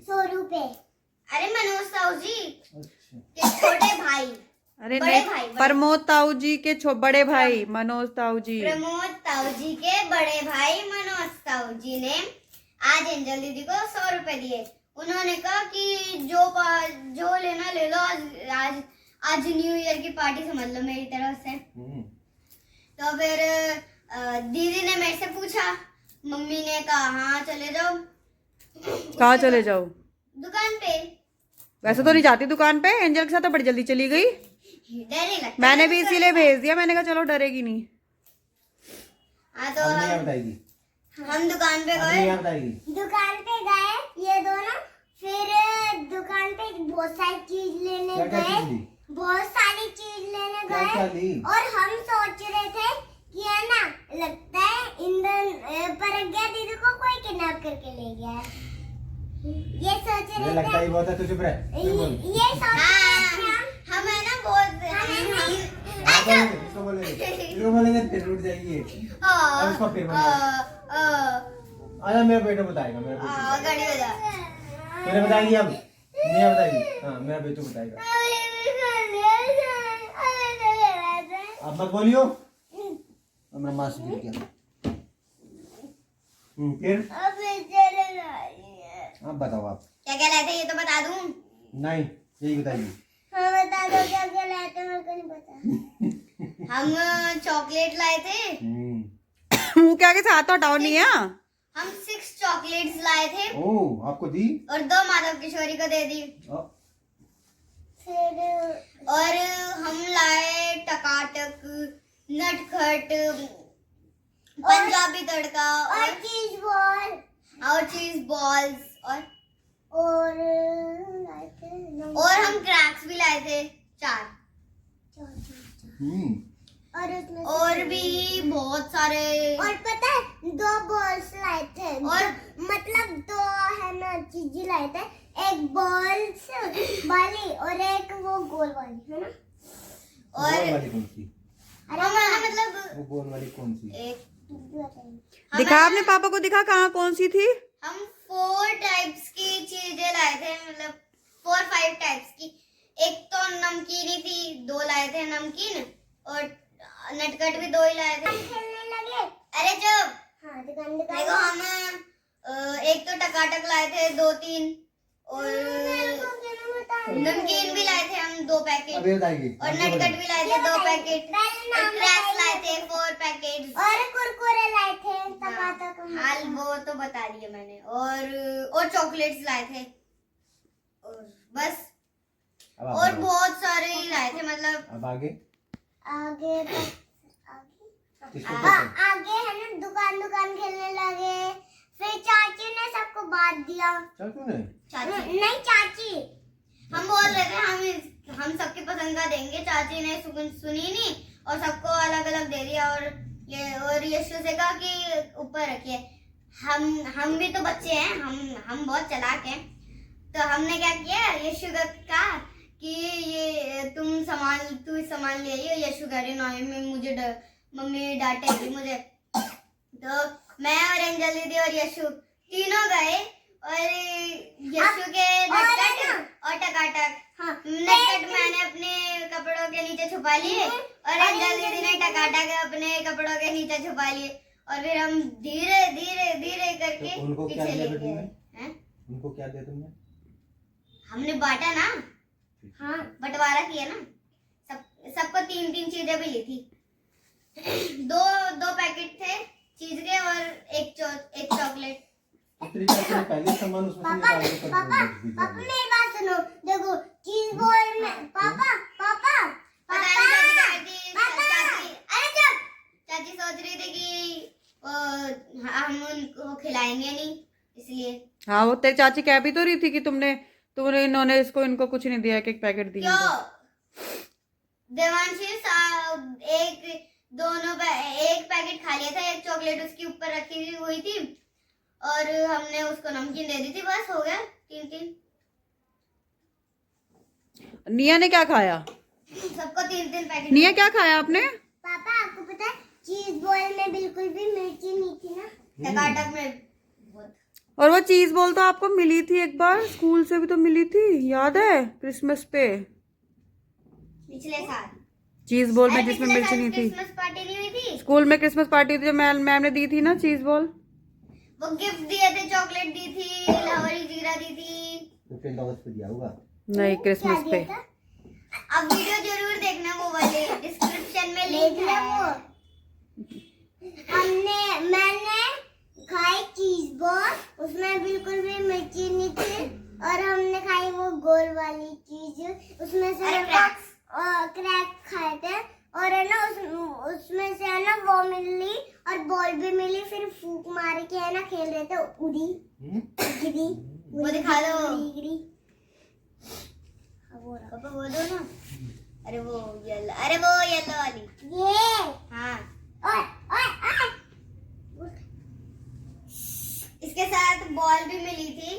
100 रुपए। अरे मनोज ताऊ जी अच्छा के छोटे भाई, अरे बड़े नहीं, भाई, प्रमोद ताऊ जी के बड़े भाई मनोज ताऊ जी। प्रमोद ताऊ जी के बड़े भाई मनोज ताऊ जी ने आज एंजल दीदी को 100 रुपए दिए। उन्होंने कहा कि जो लेना ले लो, आज न्यू ईयर की पार्टी समझ लो मेरी तरफ से। तो फिर दीदी ने मेरे से पूछा, मम्मी ने कहा हाँ चले जाओ। कहाँ चले जाओ? दुकान पे। वैसे तो नहीं जाती दुकान पे, एंजल के साथ तो बड़ी जल्दी चली गई। डर नहीं लगता। मैंने भी इसीलिए भेज दिया, मैंने कहा चलो डरेगी नहीं। हाँ तो अब नहीं बताएगी, हम दुकान पे अब गए। नहीं बताएगी। दुकान पे गए ये दोनों, फिर दुकान पे बहुत सारी चीज लेने क्या क्या गए, चीज ली? बहुत सारी चीज लेने क्या क्या गए। ली? और हम सोच रहे थे कि है ना, लगता है ईंधन पर गया, दीदी को कोई किडनैप करके ले गया है। ये सोच मुझे रहे लगता थे, है बहुत है, तू चुप रह, तू बोल। ये सोच रहे थे हम है ना बहुत इसको बोलेंगे फिर रुक जाएगी। अब इसको फिर बोलेंगे। आजा मेरा बेटा बताएगा, मेरा बेटा गाड़ी बजा। मेरे बताएगी। अब नहीं बताएगी। हाँ मेरा बेटू बताएगा। अब मत बोलियो। अब मेरा मास्क गिर गया। फिर अब बताओ आप। क्या क्या लाए थे ये तो बता दूं। नहीं यही बताइए। हाँ बता दो क्या क्या लाए थे, मेरे को नहीं पता। हम चॉकलेट लाए थे। मुंह के आगे से हाथ तो हटाओ नहीं है। हम 6 चॉकलेट्स लाए थे ओह आपको दी? और 2 माधव किशोरी को दे दी। फिर और हम लाए टकाटक, नटखट, पंजाबी तड़का और चीज बॉल और चीज बॉल्स और लाए थे और हम क्रैक्स भी लाए थे 4। और उसमें और भी बहुत सारे। और पता है 2 बॉल्स लाए थे, और मतलब 2 है ना चीज लाए थे, एक बॉल्स वाली और एक वो गोल वाली, है ना। और गोल वाली कौन सी? मैंने मतलब वो गोल वाली कौन सी? एक दिखा अपने पापा को, दिखा कहाँ कौन सी थी। हम 4 टाइप्स की चीजें लाए थे, मतलब 4-5 टाइप्स की। एक तो नमकीन ही थी, 2 लाए थे नमकीन, और नटखट भी 2 ही लाए थे। खेलने लगे। अरे जब हाँ दुकान देखो हम एक तो टकाटक लाए थे 2-3 और नमकीन भी लाए थे हम 2 पैकेट अभी बताएगी। और नटखट भी लाए थे 2 पैकेट और क्रैक्स लाए थे 4 पैकेट और कुरकुरे लाए थे टमाटर का। हाल वो तो बता दिया मैंने। और चॉकलेट्स लाए थे और बस। अब आप और बताओ। बहुत सारे ही लाए थे, मतलब अब आगे आगे किसको कहते आगे है ना दुकान खेलने लगे, फिर चाची ने सबको बांट दिया। हैं? चाचू ने? चाची नहीं चाची, हम बोल रहे थे हम सबकी पसंद का देंगे, चाची ने सुनी नहीं और सबको अलग अलग दे दिया। और यशु से कहा कि ऊपर रखिए। हम भी तो बच्चे हैं, हम बहुत चालाक हैं। तो हमने क्या किया, यशु का कहा कि ये तू सामान ले आई। यशु कह रही नहीं, मैं मुझे मम्मी डांटेगी मुझे। तो मैं और एंजल दीदी और यशु तीनों गए और यशु के नटखट और टकाटक। हाँ नटखट मैंने अपने कपड़ों के नीचे छुपा लिए और एंजल दीदी ने टकाटक अपने कपड़ों के नीचे छुपा लिए। और फिर हम धीरे धीरे धीरे करके तो उनको क्या पीछे दिया ले फिर गए। तुमने? हैं? उनको क्या दिया तुमने? हमने बांटा ना, हाँ बंटवारा किया ना। सबको 3-3 चीजें भी ली थी। 2 पैकेट थे चीज के और एक चॉकलेट। इतनी चाचू ने पहले सामान उसमें से पापा निकाल के पापा पापा मेरी बात सुनो, देखो चीज बॉल में पापा पापा पता नहीं चाची क्या करती। अरे चुप। चाची सोच रही थी कि हम उनको खिलाएंगे नहीं, इसलिए। हाँ वो तेरी चाची कह भी तो रही थी कि तुमने इन्होंने इनको कुछ नहीं दिया, एक पैकेट दिया। क्यों देवांशी एक पैकेट खा लिया था, एक चॉकलेट उसके ऊपर रखी हुई थी और हमने उसको नमकीन दे दी थी, बस हो गया 3-3। निया ने क्या खाया? सबको 3-3 पैकेट। निया क्या खाया आपने? पापा आपको पता है चीज बॉल में बिल्कुल भी मिर्ची नहीं थी ना। टकाटक में बहुत। और वो चीज बॉल तो आपको मिली थी एक बार, स्कूल से भी तो मिली थी, याद है? क्रिसमस पे पिछले साल चीज बॉल में अरे जिसमें पिछले मिर्ची साल नहीं थी। क्रिसमस पार्टी नहीं हुई थी? स्कूल में क्रिसमस पार्टी थी जो मैम ने दी थी ना, चीज बॉल। वो गिफ्ट दिए थे, चॉकलेट दी थी, लाहौरी जीरा दी थी। तो 10 अगस्त पे दिया होगा। नहीं, क्रिसमस पे। अब वीडियो जरूर देखना, वो वाले डिस्क्रिप्शन में लिंक है वो। मैंने खाई चीज बॉल, उसमें बिल्कुल भी मिर्ची नहीं थी, और हमने खाई वो गोल वाली चीज, उसमें से अरे क्रैक्स। क्रैक खाए थे, और है ना उसमें से है ना वो मिली और बॉल भी मिली, फिर फूक मार के है ना खेल रहे थे, उड़ी गिरी, वो दिखा दो। गिरी। पापा वो दो ना। अरे वो येलो वाली। ये हाँ, ओए ओए ओए इसके साथ बॉल भी मिली थी।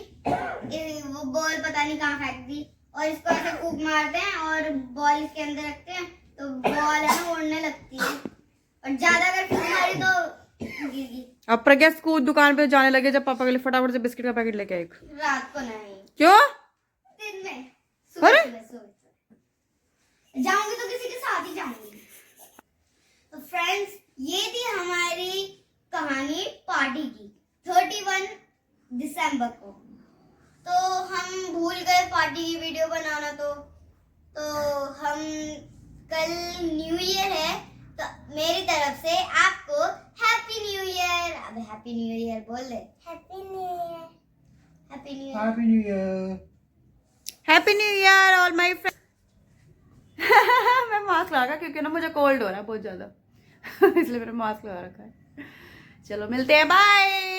वो बॉल पता नहीं कहाँ फेंक दी, और इसको ऐसे फूक मारते हैं और बॉल इसके अंदर रखते हैं तो बॉल है ना उड़ने लगती है, और ज्यादा अगर फूक मारी तो गिर गई। अब प्रज्ञा स्कूल दुकान पे जाने लगे जब पापा के लिए फटाफट से बिस्किट का पैकेट लेके आए। रात को नहीं, क्यों? दिन में। अरे? सुबह जाऊंगी तो किसी के साथ ही जाऊंगी। तो फ्रेंड्स, ये थी हमारी कहानी पार्टी की 31 दिसंबर को। तो हम भूल गए पार्टी की वीडियो बनाना, तो हम कल न्यू ईयर है, तो मेरी तरफ से आपको हैप्पी न्यू ईयर। अब हैप्पी न्यू ईयर बोल दे। Happy new year. Happy new year. Happy new year. Happy new year all my friend. मैं मास्क लगा क्योंकि ना मुझे कोल्ड हो रहा है बहुत ज्यादा इसलिए मैंने मास्क लगा रखा है। चलो मिलते हैं, बाय।